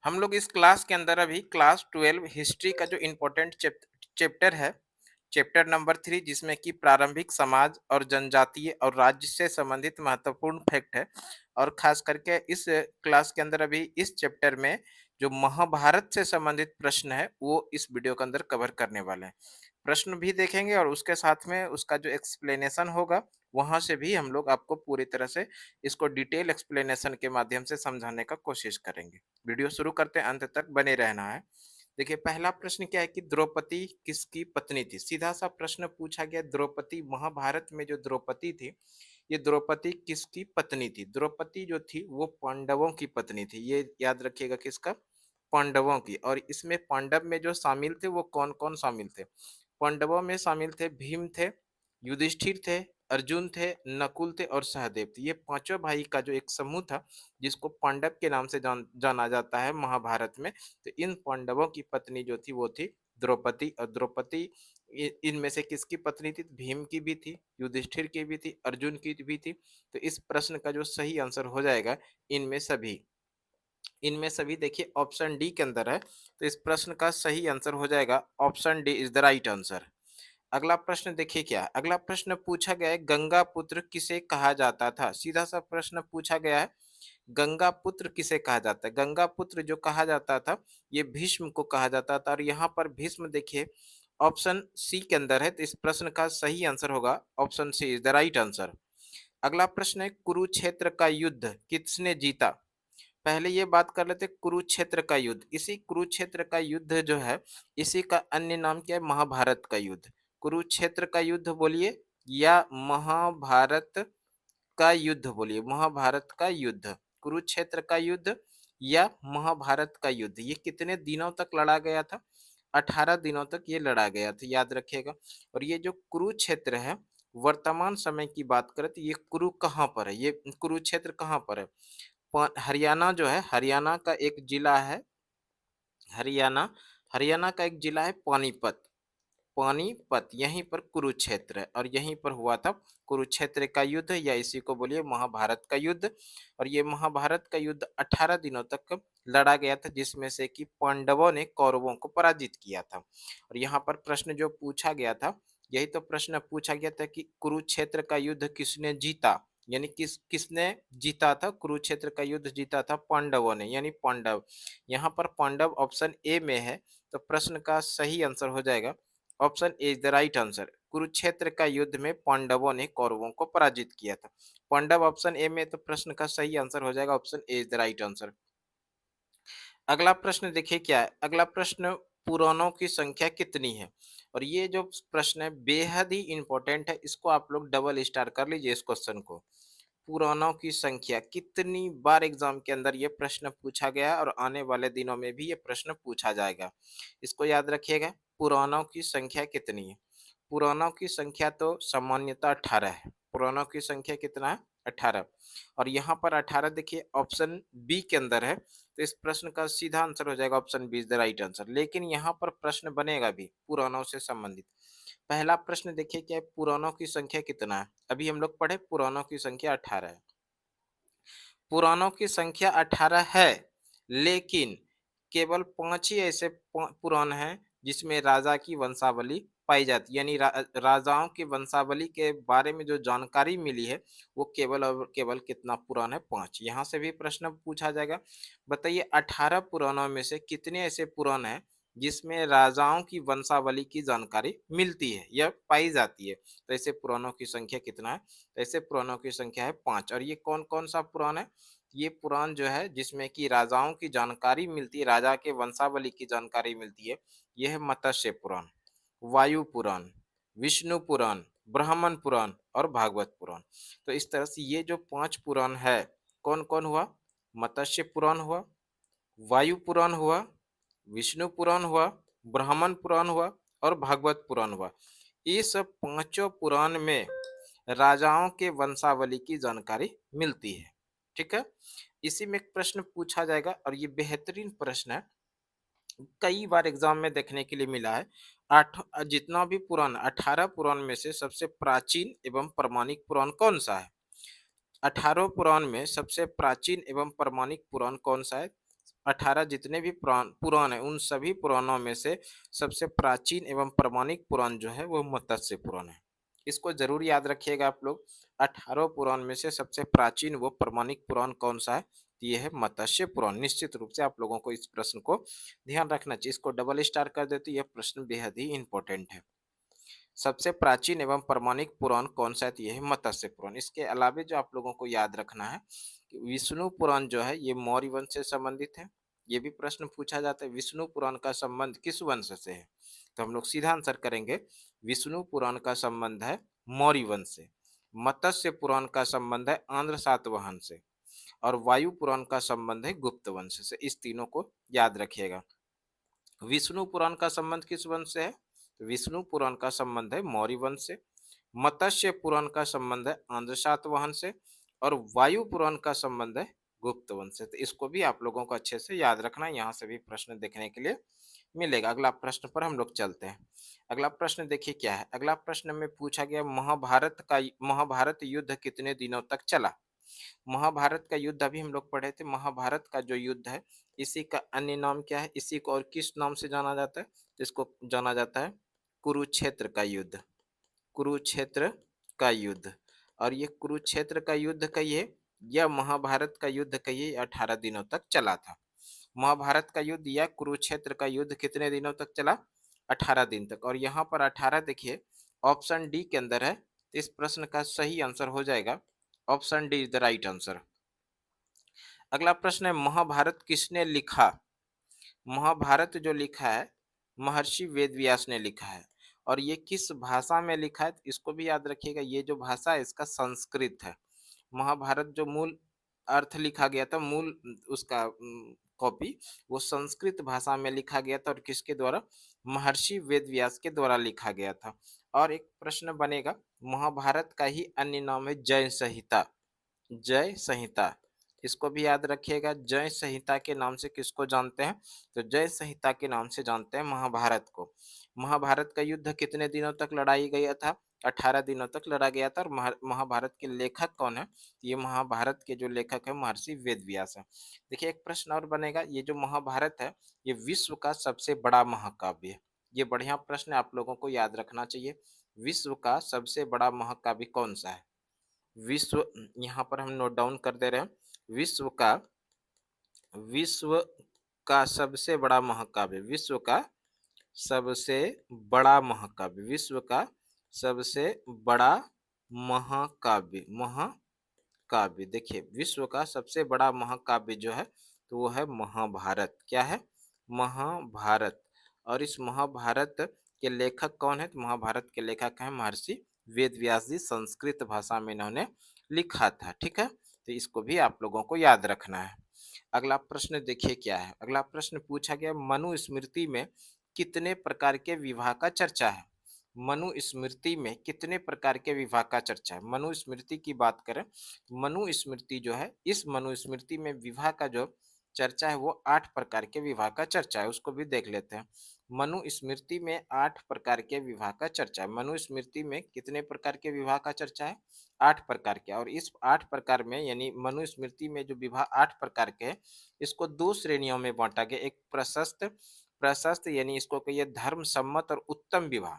हम लोग इस क्लास के अंदर अभी क्लास 12 हिस्ट्री का जो इम्पोर्टेंट चैप्टर है, चैप्टर नंबर 3 जिसमें कि प्रारंभिक समाज और जनजातीय और राज्य से संबंधित महत्वपूर्ण फैक्ट है। और खास करके इस क्लास के अंदर अभी इस चैप्टर में जो महाभारत से संबंधित प्रश्न है वो इस वीडियो के अंदर कवर करने वाले हैं। प्रश्न भी देखेंगे और उसके साथ में उसका जो एक्सप्लेनेशन होगा वहां से भी हम लोग आपको पूरी तरह से इसको डिटेल एक्सप्लेनेशन के माध्यम से समझाने का कोशिश करेंगे। वीडियो शुरू करते हैं, अंत तक बने रहना है। देखिए पहला प्रश्न क्या है कि द्रौपदी किसकी पत्नी थी? सीधा सा प्रश्न पूछा गया, द्रौपदी महाभारत में जो द्रौपदी थी, ये द्रौपदी किसकी पत्नी थी? द्रौपदी जो थी वो पांडवों की पत्नी थी। ये याद रखिएगा, किसका? पांडवों की। और इसमें पांडव में जो शामिल थे वो कौन कौन शामिल थे? पांडवों में शामिल थे भीम थे, युधिष्ठिर थे, अर्जुन थे, नकुल थे और सहदेव थे। ये पांचों भाई का जो एक समूह था जिसको पांडव के नाम से जाना जाता है महाभारत में। तो इन पांडवों की पत्नी जो थी वो थी द्रौपदी। और द्रौपदी इनमें से किसकी पत्नी थी? भीम की भी थी, युधिष्ठिर की भी थी, अर्जुन की भी थी। तो इस प्रश्न का जो सही आंसर हो जाएगा इनमें सभी। इनमें सभी देखिए ऑप्शन डी के अंदर है। तो इस प्रश्न का सही आंसर हो जाएगा option D is the right answer. अगला प्रश्न देखिए क्या है? अगला प्रश्न पूछा गया है, गंगा पुत्र किसे कहा जाता था? सीधा सा प्रश्न पूछा गया है, गंगा पुत्र किसे कहा जाता है? गंगा पुत्र जो कहा जाता था ये भीष्म को कहा जाता था। और यहाँ पर भीष्म देखिए ऑप्शन सी के अंदर है। तो इस प्रश्न का सही आंसर होगा option C is the right answer. अगला प्रश्न है, कुरुक्षेत्र का युद्ध किसने जीता? पहले ये बात कर लेते हैं कुरुक्षेत्र का युद्ध। इसी कुरुक्षेत्र का युद्ध जो है इसी का अन्य नाम क्या है? महाभारत का युद्ध। कुरुक्षेत्र का युद्ध बोलिए या महाभारत का युद्ध बोलिए। महाभारत का युद्ध, कुरुक्षेत्र का युद्ध या महाभारत का युद्ध, ये कितने दिनों तक लड़ा गया था? 18 दिनों तक ये लड़ा गया था, याद रखिएगा। और ये जो कुरुक्षेत्र है वर्तमान समय की बात करें तो ये कुरु कहाँ पर है? ये कुरुक्षेत्र कहाँ पर है? हरियाणा जो है, हरियाणा का एक जिला है। हरियाणा, हरियाणा का एक जिला है पानीपत। पानीपत यहीं पर कुरुक्षेत्र है और यहीं पर हुआ था कुरुक्षेत्र का युद्ध, या इसी को बोलिए महाभारत का युद्ध। और ये महाभारत का युद्ध 18 दिनों तक लड़ा गया था जिसमें से कि पांडवों ने कौरवों को पराजित किया था। और यहाँ पर प्रश्न जो पूछा गया था, यही तो प्रश्न पूछा गया था कि कुरुक्षेत्र का युद्ध किसने जीता? यानी किसने जीता था? कुरुक्षेत्र का युद्ध जीता था पांडवों ने, यानी पांडव। यहाँ पर पांडव ऑप्शन ए में है। तो प्रश्न का सही आंसर हो जाएगा option A is the right answer. Kurukshetra का युद्ध में पांडवों ने कौरवों को पराजित किया था। पांडव ऑप्शन ए में, तो प्रश्न का सही आंसर हो जाएगा option A is the right answer. अगला प्रश्न देखिए क्या है? अगला प्रश्न, पुराणों की संख्या कितनी है? और ये जो प्रश्न है बेहद ही इंपॉर्टेंट है, इसको आप लोग डबल स्टार कर लीजिए इस क्वेश्चन को। पुराणों की संख्या कितनी बार एग्जाम के अंदर ये प्रश्न पूछा गया है और आने वाले दिनों में भी ये प्रश्न पूछा जाएगा, इसको याद रखिएगा। पुराणों की संख्या कितनी है? पुराणों की संख्या तो सामान्यतः 18 है। पुराणों की संख्या कितना है? 18। और यहाँ पर 18 देखिए ऑप्शन बी के अंदर है। तो इस प्रश्न का सीधा आंसर हो जाएगा option B is the right answer. लेकिन यहाँ पर प्रश्न बनेगा भी पुराणों से संबंधित। पहला प्रश्न देखिए क्या है, पुराणों की संख्या कितना है? अभी हम लोग पढ़े पुराणों की संख्या 18 है। पुराणों की संख्या 18 है, लेकिन केवल 5 ही ऐसे पुराण हैं जिसमें राजा की वंशावली पाई जाती है। यानी राजाओं की वंशावली के बारे में जो जानकारी मिली है वो केवल और केवल कितना पुराण है? 5। यहाँ से भी प्रश्न पूछा जाएगा। बताइए 18 पुराणों में से कितने ऐसे पुराण हैं जिसमें राजाओं की वंशावली की जानकारी मिलती है या पाई जाती है? तो ऐसे पुराणों की संख्या कितना है? तो ऐसे पुराणों की संख्या है 5। और ये कौन कौन सा पुराण है? ये पुराण जो है जिसमें कि राजाओं की जानकारी मिलती है, राजा के वंशावली की जानकारी मिलती है, यह है मत्स्य पुराण, वायु पुराण, विष्णु पुराण, ब्राह्मण पुराण और भागवत पुराण। तो इस तरह से ये जो 5 पुराण है कौन कौन हुआ? मत्स्य पुराण हुआ, वायु पुराण हुआ, विष्णु पुराण हुआ, ब्राह्मण पुराण हुआ और भागवत पुराण हुआ। इस पांचों पुराण में राजाओं के वंशावली की जानकारी मिलती है। ठीक है, इसी में एक प्रश्न पूछा जाएगा और ये बेहतरीन प्रश्न है, कई बार एग्जाम में देखने के लिए मिला है। आठ जितना भी पुराण 18 पुराण में से सबसे प्राचीन एवं प्रमाणिक पुराण कौन सा है? 18 पुराण में सबसे प्राचीन एवं प्रमाणिक पुराण कौन सा है? 18 जितने भी पुराण हैं, उन सभी पुराणों में से सबसे प्राचीन एवं प्रमाणिक पुराण जो है वो मत्स्य पुराण है। इसको जरूर याद रखिएगा आप लोग। 18 पुराण में से सबसे प्राचीन व प्रमाणिक पुराण कौन सा है? तो ये है मत्स्य पुराण। निश्चित रूप से आप लोगों को इस प्रश्न को ध्यान रखना चाहिए। इसको डबल स्टार कर देते, यह प्रश्न बेहद ही इंपॉर्टेंट है। सबसे प्राचीन एवं प्रमाणिक पुराण कौन सा है? तो ये है मत्स्य पुराण। इसके अलावा जो आप लोगों को याद रखना है कि विष्णु पुराण जो है ये मौर्य वंश से संबंधित है। ये भी प्रश्न पूछा जाता है, विष्णु पुराण का संबंध किस वंश से है? तो हम लोग सीधा आंसर करेंगे, विष्णु पुराण का संबंध है मौर्य वंश से। मत्स्य पुराण का संबंध है आंध्र सातवाहन से। और वायु पुराण का संबंध है गुप्त वंश से। इस तीनों को याद रखिएगा। विष्णु पुराण का संबंध किस वंश से है? तो विष्णु पुराण का संबंध है मौर्य वंश से। मत्स्य पुराण का संबंध है आंध्र सातवाहन से। और वायु पुराण का संबंध है गुप्त वंश से। तो इसको भी आप लोगों को अच्छे से याद रखना है, यहाँ से भी प्रश्न देखने के लिए मिलेगा। अगला प्रश्न पर हम लोग चलते हैं। अगला प्रश्न देखिए क्या है। अगला प्रश्न में पूछा गया, महाभारत युद्ध कितने दिनों तक चला? महाभारत का युद्ध अभी हम लोग पढ़े थे। महाभारत का जो युद्ध है, इसी का अन्य नाम क्या है? इसी को और किस नाम से जाना जाता है? इसको जाना जाता है कुरुक्षेत्र का युद्ध। कुरुक्षेत्र का युद्ध। और ये कुरुक्षेत्र का युद्ध कहिए या महाभारत का युद्ध कहिए, 18 दिनों तक चला था। महाभारत का युद्ध या कुरुक्षेत्र का युद्ध कितने दिनों तक चला? 18 दिन तक। और यहाँ पर 18 देखिए ऑप्शन डी के अंदर है। इस प्रश्न का सही आंसर हो जाएगा option D is the right answer. अगला प्रश्न है, महाभारत किसने लिखा? महाभारत जो लिखा है महर्षि वेदव्यास ने लिखा है। और ये किस भाषा में लिखा है? इसको भी याद रखिएगा। ये जो भाषा है इसका संस्कृत है। महाभारत जो मूल अर्थ लिखा गया था, मूल उसका कॉपी वो संस्कृत भाषा में लिखा गया था। और किसके द्वारा? महर्षि वेदव्यास के द्वारा लिखा गया था। और एक प्रश्न बनेगा, महाभारत का ही अन्य नाम है जय संहिता। जय संहिता, इसको भी याद रखिएगा। जय संहिता के नाम से किसको जानते हैं? तो जय संहिता के नाम से जानते हैं महाभारत को। महाभारत का युद्ध कितने दिनों तक लड़ाई गया था? 18 दिनों तक लड़ा गया था। और महाभारत के लेखक कौन है? ये महाभारत के जो लेखक है महर्षि वेदव्यास है। देखिए एक प्रश्न और बनेगा, ये जो महाभारत है ये विश्व का सबसे बड़ा महाकाव्य है। ये बढ़िया प्रश्न है, आप लोगों को याद रखना चाहिए। विश्व का सबसे बड़ा महाकाव्य कौन सा है? विश्व, यहाँ पर हम नोट डाउन कर दे रहे हैं। विश्व का सबसे बड़ा महाकाव्य, विश्व का सबसे बड़ा महाकाव्य, विश्व का सबसे बड़ा महाकाव्य, महाकाव्य देखिए विश्व का सबसे बड़ा महाकाव्य जो है तो वो है महाभारत। क्या है? महाभारत। और इस महाभारत के लेखक कौन है? तो महाभारत के लेखक हैं महर्षि वेदव्यास जी। संस्कृत भाषा में इन्होंने लिखा था। ठीक है, तो इसको भी आप लोगों को याद रखना है। अगला प्रश्न देखिए क्या है। अगला प्रश्न पूछा गया, मनुस्मृति में कितने प्रकार के विवाह का चर्चा है? मनुस्मृति में कितने प्रकार के विवाह का चर्चा है? मनुस्मृति की बात करें, मनुस्मृति जो है इस मनुस्मृति में विवाह का जो चर्चा है वो 8 प्रकार के विवाह का चर्चा है। उसको भी देख लेते हैं। मनुस्मृति में 8 प्रकार के विवाह का चर्चा है। मनुस्मृति में कितने प्रकार के विवाह का चर्चा है? 8 प्रकार के। और इस 8 प्रकार में यानी मनुस्मृति में जो विवाह 8 प्रकार के हैं, इसको 2 श्रेणियों में बांटा गया। एक प्रशस्त यानी इसको कहिए धर्म सम्मत और उत्तम विवाह।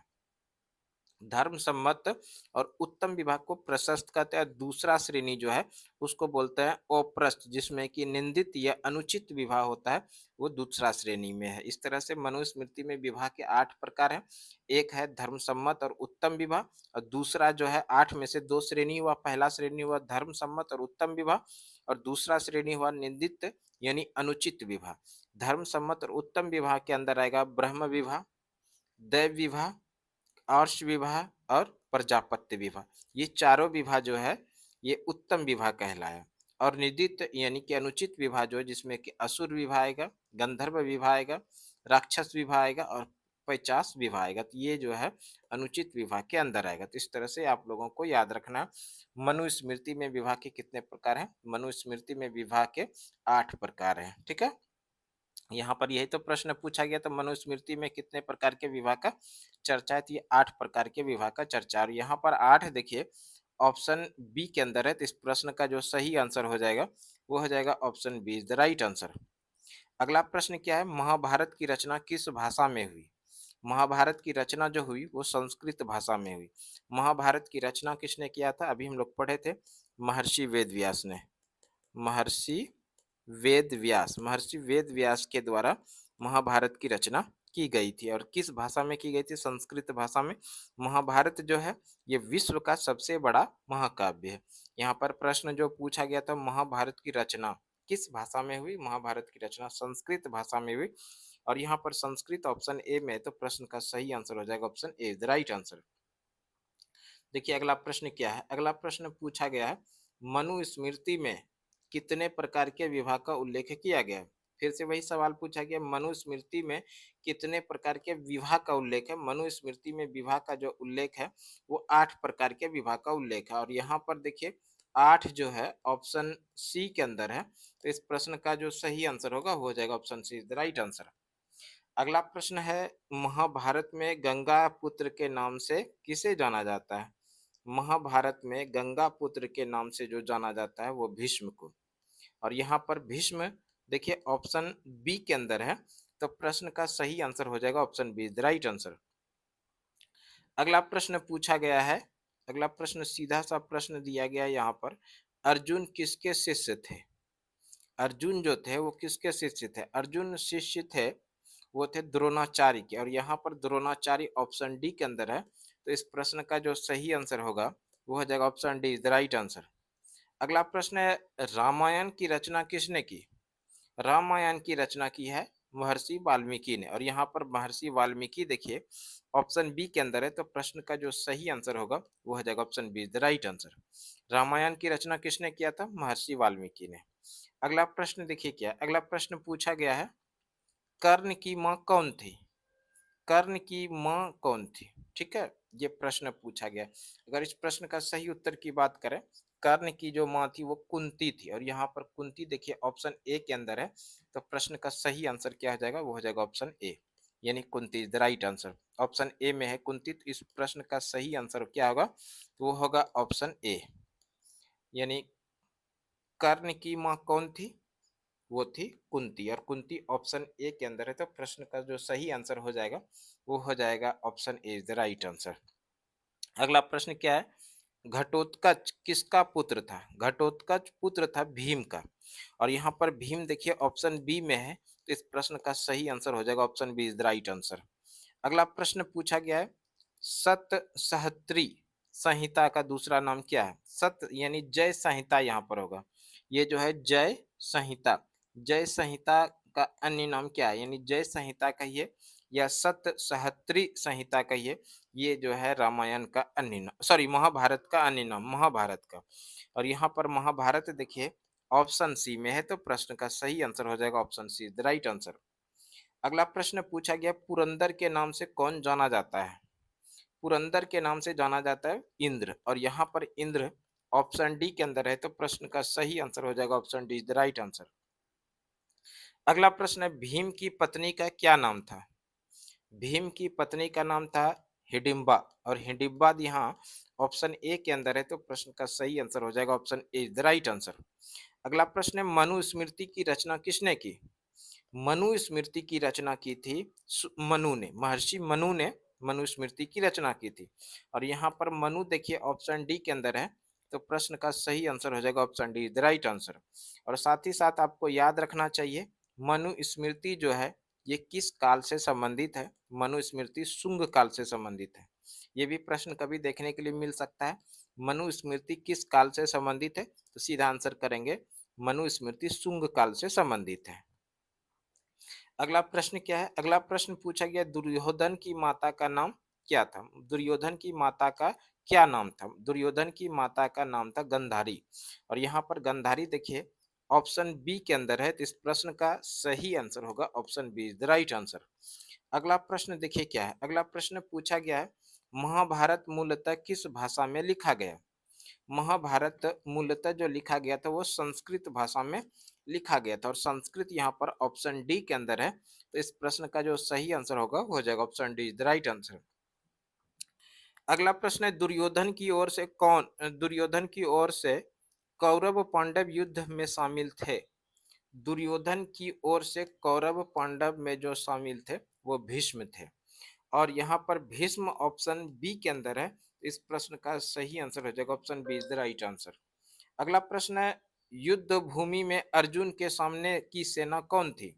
धर्म सम्मत और उत्तम विवाह को प्रशस्त कहते हैं। दूसरा श्रेणी जो है उसको बोलते हैं अप्रशस्त, जिसमें कि निंदित या अनुचित विवाह होता है, वो दूसरा श्रेणी में है। इस तरह से मनुस्मृति में विवाह के 8 प्रकार हैं। एक है धर्म सम्मत और उत्तम विवाह, और दूसरा जो है 8 में से 2 श्रेणी हुआ। पहला श्रेणी हुआ धर्म सम्मत और उत्तम विवाह, और दूसरा श्रेणी हुआ निंदित यानी अनुचित विवाह। धर्म सम्मत और उत्तम विवाह के अंदर आएगा ब्रह्म विवाह, दैव विवाह, आर्ष विवाह और प्रजापत्य विवाह। ये चारों विवाह जो है ये उत्तम विवाह कहलाया। और निदित यानी कि अनुचित विवाह जो है, जिसमें कि असुर विवाह आएगा, गंधर्व विवाह आएगा, राक्षस विवाह आएगा और पैचास विवाह आएगा। तो ये जो है अनुचित विवाह के अंदर आएगा। तो इस तरह से आप लोगों को याद रखना, मनुस्मृति में विवाह के कितने प्रकार हैं? मनुस्मृति में विवाह के 8 प्रकार हैं। ठीक है, यहाँ पर यही तो प्रश्न पूछा गया था, मनुस्मृति में कितने प्रकार के विवाह का चर्चा है? तो ये 8 प्रकार के विवाह का चर्चा। और यहाँ पर 8 देखिए ऑप्शन बी के अंदर है। तो इस प्रश्न का जो सही आंसर हो जाएगा वो हो जाएगा option B is the right answer. अगला प्रश्न क्या है, महाभारत की रचना किस भाषा में हुई? महाभारत की रचना जो हुई वो संस्कृत भाषा में हुई। महाभारत की रचना किसने किया था? अभी हम लोग पढ़े थे, महर्षि वेद व्यास ने। महर्षि वेद व्यास, महर्षि वेद व्यास के द्वारा महाभारत की रचना की गई थी। और किस भाषा में की गई थी? संस्कृत भाषा में। महाभारत जो है ये विश्व का सबसे बड़ा महाकाव्य है। यहाँ पर प्रश्न जो पूछा गया था, महाभारत की रचना किस भाषा में हुई? महाभारत की रचना संस्कृत भाषा में हुई। और यहाँ पर संस्कृत ऑप्शन ए में है, तो प्रश्न का सही आंसर हो जाएगा option A, the right answer. देखिए अगला प्रश्न क्या है, अगला प्रश्न पूछा गया है, मनुस्मृति में कितने प्रकार के विवाह का उल्लेख किया गया है? फिर से वही सवाल पूछा गया, मनुस्मृति में कितने प्रकार के विवाह का उल्लेख है? मनुस्मृति में विवाह का जो उल्लेख है वो 8 प्रकार के विवाह का उल्लेख है। और यहाँ पर देखिए 8 जो है ऑप्शन सी के अंदर है, तो इस प्रश्न का जो सही आंसर होगा वो हो जाएगा option C, the right answer. अगला प्रश्न है, महाभारत में गंगा पुत्र के नाम से किसे जाना जाता है? महाभारत में गंगा पुत्र के नाम से जो जाना जाता है वो भीष्म को। और यहाँ पर भीष्म देखिए ऑप्शन बी के अंदर है, तो प्रश्न का सही आंसर हो जाएगा option B, the right answer. अगला प्रश्न पूछा गया है, अगला प्रश्न सीधा सा प्रश्न दिया गया है यहाँ पर, अर्जुन किसके शिष्य थे? अर्जुन जो थे वो किसके शिष्य थे? अर्जुन शिष्य थे वो थे द्रोणाचार्य के। और यहाँ पर द्रोणाचार्य ऑप्शन डी के अंदर है, तो इस प्रश्न का जो सही आंसर होगा वो हो जाएगा option D, the right answer. अगला प्रश्न है, रामायण की रचना किसने की? रामायण की रचना की है महर्षि वाल्मीकि ने। और यहाँ पर महर्षि वाल्मीकि देखिए ऑप्शन बी के अंदर है, तो प्रश्न का जो सही आंसर होगा वो हो जाएगा option B, the right answer. Ramayan की रचना किसने किया था? महर्षि वाल्मीकि ने। अगला प्रश्न देखिए क्या, अगला प्रश्न पूछा गया है, कर्ण की माँ कौन थी? कर्ण की माँ कौन थी? ठीक है, ये प्रश्न पूछा गया। अगर इस प्रश्न का सही उत्तर की बात करें, कर्ण की जो माँ थी वो कुंती थी। और यहाँ पर कुंती देखिए ऑप्शन ए के अंदर है, तो प्रश्न का सही आंसर क्या हो जाएगा? वो हो जाएगा ऑप्शन ए, यानी Kunti is the right answer. Option A में है कुंती, तो इस प्रश्न का सही आंसर क्या होगा? तो वो होगा ऑप्शन ए, यानी कर्ण की माँ कौन थी? वो थी कुंती। और कुंती ऑप्शन ए के अंदर है, तो प्रश्न का जो सही आंसर हो जाएगा वो हो जाएगा option A, the right answer. अगला प्रश्न क्या है, घटोत्कच किसका पुत्र था? घटोत्कच पुत्र था भीम का। और यहाँ पर भीम देखिए ऑप्शन बी में है, तो इस प्रश्न का सही आंसर हो जाएगा option B, is the right answer. अगला प्रश्न पूछा गया है, सत सहस्त्री संहिता का दूसरा नाम क्या है? सत यानी जय संहिता यहाँ पर होगा। ये जो है जय संहिता, जय संहिता का अन्य नाम क्या है? यानी जय संहिता कहिए या सत सहस्त्री संहिता कहिए, ये जो है रामायण का अन्य नाम, सॉरी महाभारत का अन्य नाम, महाभारत का। और यहाँ पर महाभारत देखिए ऑप्शन सी में है, तो प्रश्न का सही आंसर हो जाएगा option C, the right answer. अगला प्रश्न पूछा गया, पुरंदर के नाम से कौन जाना जाता है? पुरंदर के नाम से जाना जाता है इंद्र। और यहाँ पर इंद्र ऑप्शन डी के अंदर है, तो प्रश्न का सही आंसर हो जाएगा option D, the right answer. अगला प्रश्न है, भीम की पत्नी का क्या नाम था? भीम की पत्नी का नाम था हिडिंबा। और हिडिंबा यहाँ ऑप्शन ए के अंदर है, तो प्रश्न का सही आंसर हो जाएगा option A, the right answer. अगला प्रश्न है, मनुस्मृति की रचना किसने की? मनुस्मृति की रचना की थी मनु ने, महर्षि मनु ने मनुस्मृति की रचना की थी। और यहाँ पर मनु देखिए ऑप्शन डी के अंदर है, तो प्रश्न का सही आंसर हो जाएगा option D, the right answer. और साथ ही साथ आपको याद रखना चाहिए, मनुस्मृति जो है ये किस काल से संबंधित है? मनुस्मृति शुंग काल से संबंधित है। ये भी प्रश्न कभी देखने के लिए मिल सकता है, मनुस्मृति किस काल से संबंधित है? तो सीधा आंसर करेंगे मनुस्मृति शुंग काल से संबंधित है। अगला प्रश्न क्या है, अगला प्रश्न पूछा गया, दुर्योधन की माता का नाम क्या था? दुर्योधन की माता का क्या नाम था? दुर्योधन की माता का नाम था गंधारी। और यहाँ पर गंधारी देखिए ऑप्शन बी के अंदर है, तो इस प्रश्न का सही आंसर होगा option B, the right answer. अगला प्रश्न देखिए क्या है, अगला प्रश्न पूछा गया है, महाभारत मूलतः किस भाषा में लिखा गया? महाभारत मूलतः जो लिखा गया था वो संस्कृत भाषा में लिखा गया था। और संस्कृत यहाँ पर ऑप्शन डी के अंदर है, तो इस प्रश्न का जो सही आंसर होगा वो हो जाएगा option D, the right answer. अगला प्रश्न है, दुर्योधन की ओर से दुर्योधन की ओर से कौरव पांडव युद्ध में शामिल थे? दुर्योधन की ओर से कौरव पांडव में जो शामिल थे वो भीष्म थे। और यहाँ पर भीष्म ऑप्शन बी के अंदर है। इस प्रश्न का सही आंसर हो जाएगा option B is the right answer. अगला प्रश्न है, युद्ध भूमि में अर्जुन के सामने की सेना कौन थी?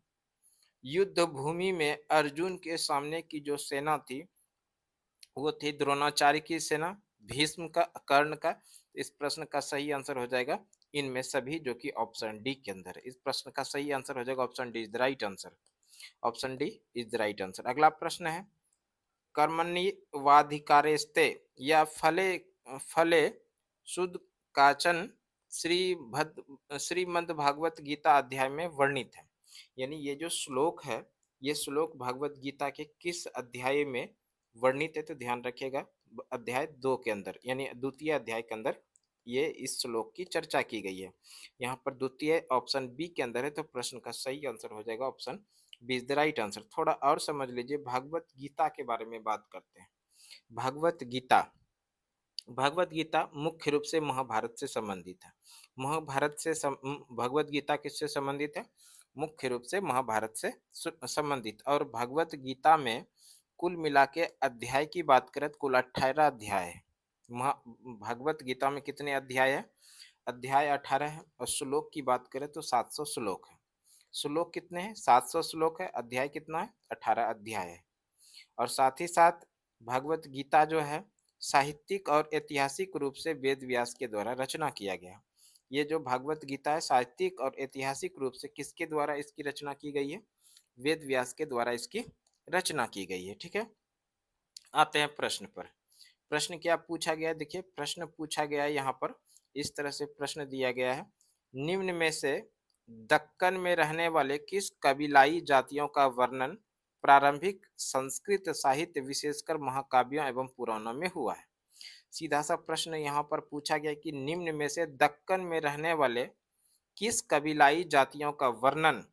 युद्ध भूमि में अर्जुन के सामने की जो सेना थी वो थी द्रोणाचार्य की सेना, भीष्म का, कर्ण का। इस प्रश्न का सही आंसर हो जाएगा इनमें सभी, जो कि ऑप्शन डी के अंदर है। इस प्रश्न का सही आंसर हो जाएगा option D is the right answer. Option D is the right answer. अगला प्रश्न है, कर्मण्येवाधिकारस्ते या फले फले शुद्ध काचन श्रीमद् भागवत गीता अध्याय में वर्णित है। यानी ये जो श्लोक है, ये श्लोक भागवत गीता के किस अध्याय में वर्णित है? तो ध्यान रखिएगा, अध्याय 2 के अंदर, यानी द्वितीय अध्याय के अंदर ये इस श्लोक की चर्चा की गई है। यहाँ पर द्वितीय ऑप्शन बी के अंदर है, तो प्रश्न का सही आंसर हो जाएगा option B is the right answer. थोड़ा और समझ लीजिए, भागवत गीता के बारे में बात करते हैं। भागवत गीता, भगवत गीता मुख्य रूप से महाभारत से संबंधित है। भगवत गीता किससे संबंधित है? मुख्य रूप से महाभारत से संबंधित। और भगवत गीता में कुल मिला के अध्याय की बात करें तो कुल 18 अध्याय है। भगवत गीता में कितने अध्याय है? अध्याय 18 है। और श्लोक की बात करें तो 700 श्लोक है। श्लोक कितने हैं? 700 श्लोक है। अध्याय कितना है? 18 अध्याय है। और साथ ही साथ भगवत गीता जो है साहित्यिक और ऐतिहासिक रूप से वेद व्यास के द्वारा रचना किया गया। ये जो भागवत गीता है साहित्यिक और ऐतिहासिक रूप से किसके द्वारा इसकी रचना की गई है? वेद व्यास के द्वारा इसकी रचना की गई है। ठीक है, आते हैं प्रश्न पर। प्रश्न क्या पूछा गया है? देखिए, प्रश्न पूछा गया है यहाँ पर, इस तरह से प्रश्न दिया गया है, निम्न में से दक्कन में रहने वाले किस कबीलाई जातियों का वर्णन प्रारंभिक संस्कृत साहित्य विशेषकर महाकाव्यों एवं पुराणों में हुआ है? सीधा सा प्रश्न यहाँ पर पूछा गया कि निम्न में से दक्कन में रहने वाले किस कबीलाई जातियों का वर्णन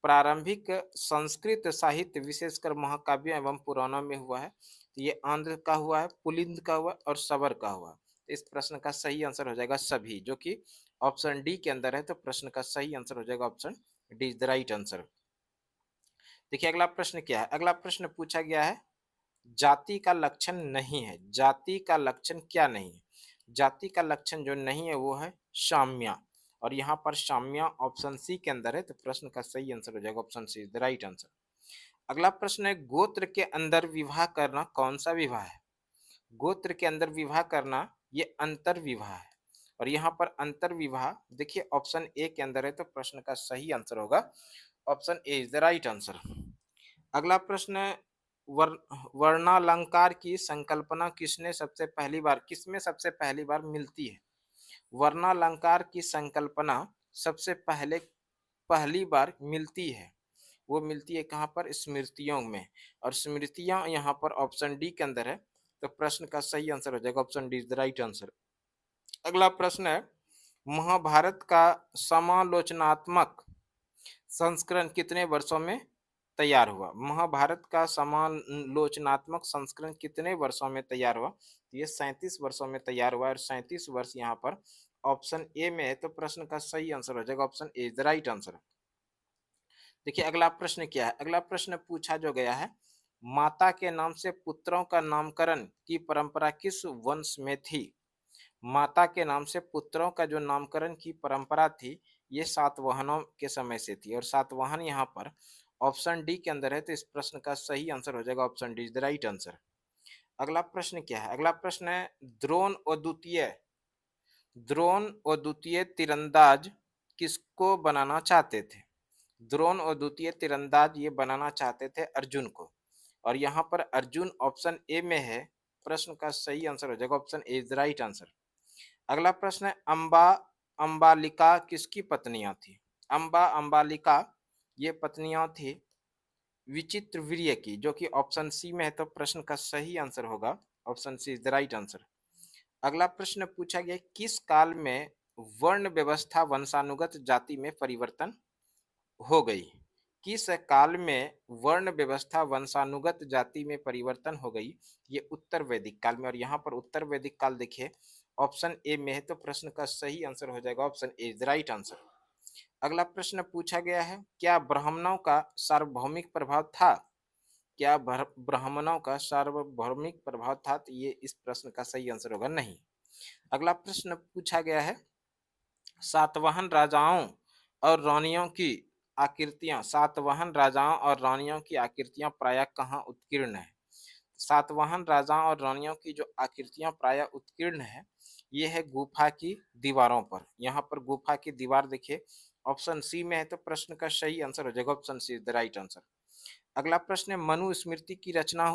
प्रारंभिक संस्कृत साहित्य विशेषकर महाकाव्यों एवं पुराणों में हुआ है? तो ये आंध्र का हुआ है, पुलिंद का हुआ और सबर का हुआ। तो इस प्रश्न का सही आंसर हो जाएगा सभी, जो कि ऑप्शन डी के अंदर है। तो प्रश्न का सही आंसर हो जाएगा option D is the right answer. देखिए अगला प्रश्न क्या है? अगला प्रश्न पूछा गया है, जाति का लक्षण नहीं है। जाति का लक्षण क्या नहीं है? जाति का लक्षण जो नहीं है वो है साम्या। और यहाँ पर साम्या ऑप्शन सी के अंदर है। तो प्रश्न का सही आंसर हो जाएगा option C is the right answer. अगला प्रश्न है, गोत्र के अंदर विवाह करना कौन सा विवाह है? गोत्र के अंदर विवाह करना ये अंतर विवाह है। और यहाँ पर अंतर विवाह देखिए ऑप्शन ए के अंदर है। तो प्रश्न का सही आंसर होगा option A is the right answer. अगला प्रश्न है, वर्णालंकार की संकल्पना किसमें सबसे पहली बार मिलती है? वर्णालंकार की संकल्पना सबसे पहली बार मिलती है, वो मिलती है कहाँ पर? स्मृतियों में। और स्मृतियां यहाँ पर ऑप्शन डी के अंदर है। तो प्रश्न का सही आंसर हो जाएगा option D is the right answer. अगला प्रश्न है, महाभारत का समालोचनात्मक संस्करण कितने वर्षों में तैयार हुआ? महाभारत का समालोचनात्मक संस्करण कितने वर्षों में तैयार हुआ? तो ये 37 वर्षों में तैयार हुआ। और 37 वर्ष यहाँ पर ऑप्शन ए में है। तो प्रश्न का सही आंसर हो जाएगा option A is the right answer. देखिए अगला प्रश्न क्या है? अगला प्रश्न पूछा जो गया है, माता के नाम से पुत्रों का नामकरण की परंपरा किस वंश में थी? माता के नाम से पुत्रों का जो नामकरण की परंपरा थी ये सातवाहनों के समय से थी। और सातवाहन यहाँ पर ऑप्शन डी के अंदर है। तो इस प्रश्न का सही आंसर हो जाएगा option D is the right answer. अगला प्रश्न क्या है? अगला प्रश्न है, द्रोण और द्वितीय तीरंदाज किसको बनाना चाहते थे? द्रोण और द्वितीय तीरंदाज ये बनाना चाहते थे अर्जुन को। और यहाँ पर अर्जुन ऑप्शन ए में है। प्रश्न का सही आंसर हो जाएगा option A is the right answer. अगला प्रश्न है, अंबालिका किसकी पत्नियां थी? अंबालिका ये पत्नियां थी विचित्रवीर्य की, जो कि ऑप्शन सी में है। तो प्रश्न का सही आंसर होगा option C is the right answer. अगला प्रश्न पूछा गया, किस काल में वर्ण व्यवस्था वंशानुगत जाति में परिवर्तन हो गई? किस काल में वर्ण व्यवस्था वंशानुगत जाति में परिवर्तन हो गई? ये उत्तर वैदिक काल में। और यहाँ पर उत्तर वैदिक काल देखिए ऑप्शन ए में है। तो प्रश्न का सही आंसर हो जाएगा option A is the right answer. अगला प्रश्न पूछा गया है, क्या ब्राह्मणों का सार्वभौमिक प्रभाव था? क्या ब्राह्मणों का सार्वभौमिक प्रभाव था? तो ये इस प्रश्न का सही आंसर होगा नहीं। अगला प्रश्न पूछा गया है, सातवाहन राजाओं और रानियों की सातवाहन राजाओं और रानियों की आकृतियां प्रायः कहाँ उत्कीर्ण है? सातवाहन राजाओं और रानियों की जो आकृतियां प्रायः उत्कीर्ण है, ये है गुफा की दीवारों पर। यहाँ पर गुफा की दीवार देखिए, ऑप्शन सी में है, तो प्रश्न का सही आंसर हो जाएगा option C is the right answer. अगला प्रश्न है, मनुस्मृति की रचना